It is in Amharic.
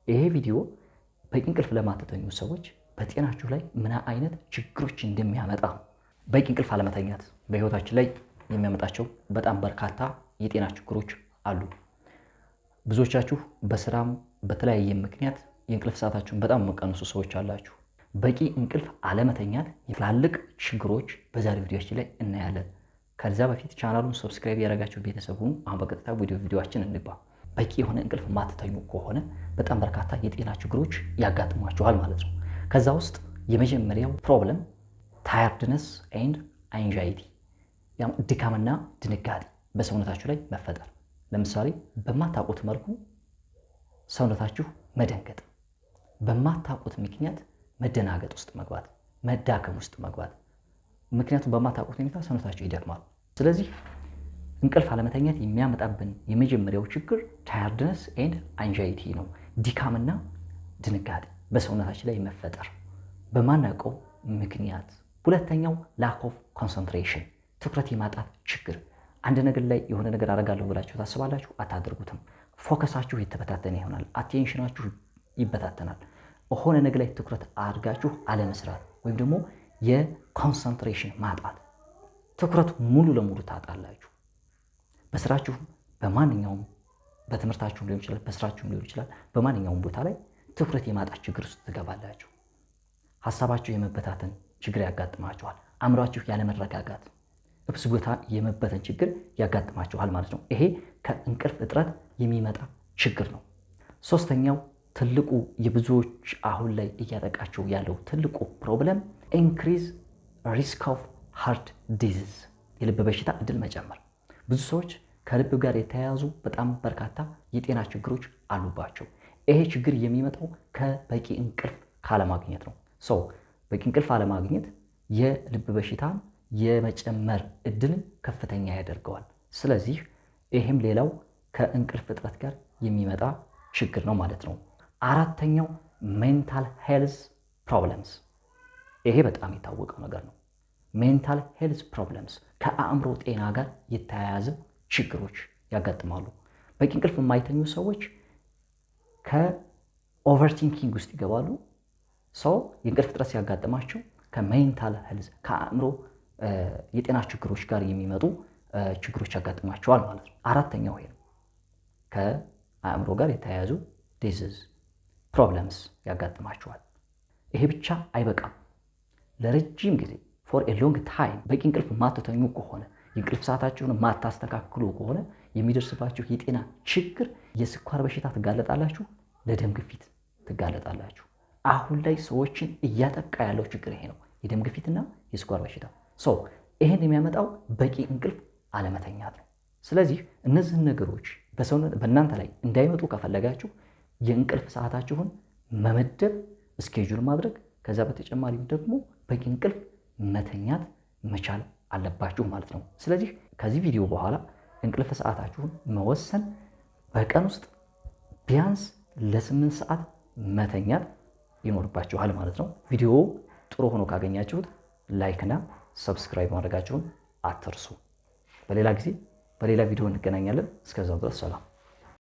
ይሄ ቪዲዮ በቂ እንቅልፍ ለማትተኙ ሰዎች በጤናችሁ ላይ ምን አይነት ችግሮች እንደሚያመጣ ነው። በቂ እንቅልፍ አለመተኛት በህይወታችን ላይ የሚያመጣቸው በጣም በርካታ የጤና ችግሮች አሉ። ብዙዎቻችሁ በስራም በተለያየ ምክንያት የእንቅልፍ ሰዓታችሁን በጣም መቀነሱ ሰዎች አላችሁ። በቂ እንቅልፍ አለመተኛት ትላልቅ ችግሮች በዛሬ ቪዲዮአችን ላይ እናያለን። ከዛ በፊት ቻናሉን ሰብስክራይብ ያደረጋችሁ ቤተሰብ ሁኑ። አሁን በቀጥታ ቪዲዮአችን እንግባ። በቂ የሆነ እንቅልፍ ማትተኙ ከሆነ በጣም በርካታ የጤና ችግሮች ያጋጥሟችኋል ማለት ነው። ከዛ ውስጥ የመጀመሪያው ፕሮብለም ታየርድነስ ኤንድ አንዣይቲ፣ ድካምና ድንጋጤ በሰውነታችሁ ላይ መፈጠር። ለምሳሌ በማታውቁት መልኩ ሰውነታችሁ መደንገጥ፣ በማታውቁት ምክንያት መደናገጥ ውስጥ መግባት፣ መዳከም ውስጥ መግባት። ምክንያቱም በማታውቁት ሁኔታ ሰውነታችሁ ይደክማል። ስለዚህ እንቅልፍ አለመተኛት የሚያመጣብን የመጀመሪያው ችግር ታየርድነስ ኤንድ አንዣይቲ ነው። ድካምና ድንጋጤ በሰውነታችን ላይ መፈጠር በማናውቀው ምክንያት። ሁለተኛው ላክ ኦፍ ኮንሰንትሬሽን፣ ትኩረት የማጣት ችግር። አንድ ነገር ላይ የሆነ ነገር አደርጋለሁ ብላችሁ ታስባላችሁ፣ አታደርጉትም። ፎከሳችሁ የተበታተነ ይሆናል። አቴንሽናችሁ ይበታተናል። የሆነ ነገር ላይ ትኩረት አድርጋችሁ አለመስራት ወይም ደግሞ የኮንሰንትሬሽን ማጣት፣ ትኩረት ሙሉ ለሙሉ ታጣላችሁ። በስራችሁም በማንኛውም በትምህርታችሁም ሊሆን ይችላል፣ በስራችሁም ሊሆን ይችላል። በማንኛውም ቦታ ላይ ትኩረት የማጣት ችግር ውስጥ ትገባላችሁ። ሀሳባችሁ የመበታተን ችግር ያጋጥማችኋል። አእምሯችሁ ያለመረጋጋት፣ እብስ ቦታ የመበተን ችግር ያጋጥማችኋል ማለት ነው። ይሄ ከእንቅልፍ እጥረት የሚመጣ ችግር ነው። ሶስተኛው ትልቁ የብዙዎች አሁን ላይ እያጠቃቸው ያለው ትልቁ ፕሮብለም ኢንክሪዝ ሪስክ ኦፍ ሃርት ዲዚዝ፣ የልብ በሽታ እድል መጨመር። ብዙ ሰዎች ከልብ ጋር የተያያዙ በጣም በርካታ የጤና ችግሮች አሉባቸው። ይሄ ችግር የሚመጣው ከበቂ እንቅልፍ ካለማግኘት ነው። ሰው በቂ እንቅልፍ አለማግኘት የልብ በሽታን የመጨመር እድልን ከፍተኛ ያደርገዋል። ስለዚህ ይህም ሌላው ከእንቅልፍ እጥረት ጋር የሚመጣ ችግር ነው ማለት ነው። አራተኛው ሜንታል ሄልዝ ፕሮብለምስ፣ ይሄ በጣም የታወቀው ነገር ነው። ሜንታል ሄልዝ ፕሮብለምስ ከአእምሮ ጤና ጋር የተያያዘ ችግሮች ያጋጥማሉ። በቂ እንቅልፍ የማይተኙ ሰዎች ከኦቨርቲንኪንግ ውስጥ ይገባሉ። ሰው የእንቅልፍ እጥረት ሲያጋጥማቸው ከሜንታል ሄልዝ ከአእምሮ የጤና ችግሮች ጋር የሚመጡ ችግሮች ያጋጥማቸዋል ማለት ነው። አራተኛው ይሄ ነው። ከአእምሮ ጋር የተያያዙ ዲዚዝ ፕሮብለምስ ያጋጥማቸዋል። ይሄ ብቻ አይበቃም። ለረጅም ጊዜ ፎር ኤ ሎንግ ታይም በቂ እንቅልፍ ማትተኙ ከሆነ የእንቅልፍ ሰዓታችሁን ማታስተካክሉ ከሆነ የሚደርስባችሁ የጤና ችግር የስኳር በሽታ ትጋለጣላችሁ፣ ለደም ግፊት ትጋለጣላችሁ። አሁን ላይ ሰዎችን እያጠቃ ያለው ችግር ይሄ ነው፣ የደም ግፊትና የስኳር በሽታ። ሰው ይሄን የሚያመጣው በቂ እንቅልፍ አለመተኛት ነው። ስለዚህ እነዚህን ነገሮች በእናንተ ላይ እንዳይመጡ ከፈለጋችሁ የእንቅልፍ ሰዓታችሁን መመደብ፣ ስኬጁል ማድረግ፣ ከዛ በተጨማሪም ደግሞ በቂ እንቅልፍ መተኛት መቻል አለባችሁ ማለት ነው። ስለዚህ ከዚህ ቪዲዮ በኋላ እንቅልፍ ሰዓታችሁን መወሰን፣ በቀን ውስጥ ቢያንስ ለ8 ሰዓት መተኛት ይኖርባችኋል ማለት ነው። ቪዲዮ ጥሩ ሆኖ ካገኛችሁት ላይክና ሰብስክራይብ ማድረጋችሁን አትርሱ። በሌላ ጊዜ በሌላ ቪዲዮ እንገናኛለን። እስከዛው ድረስ ሰላም።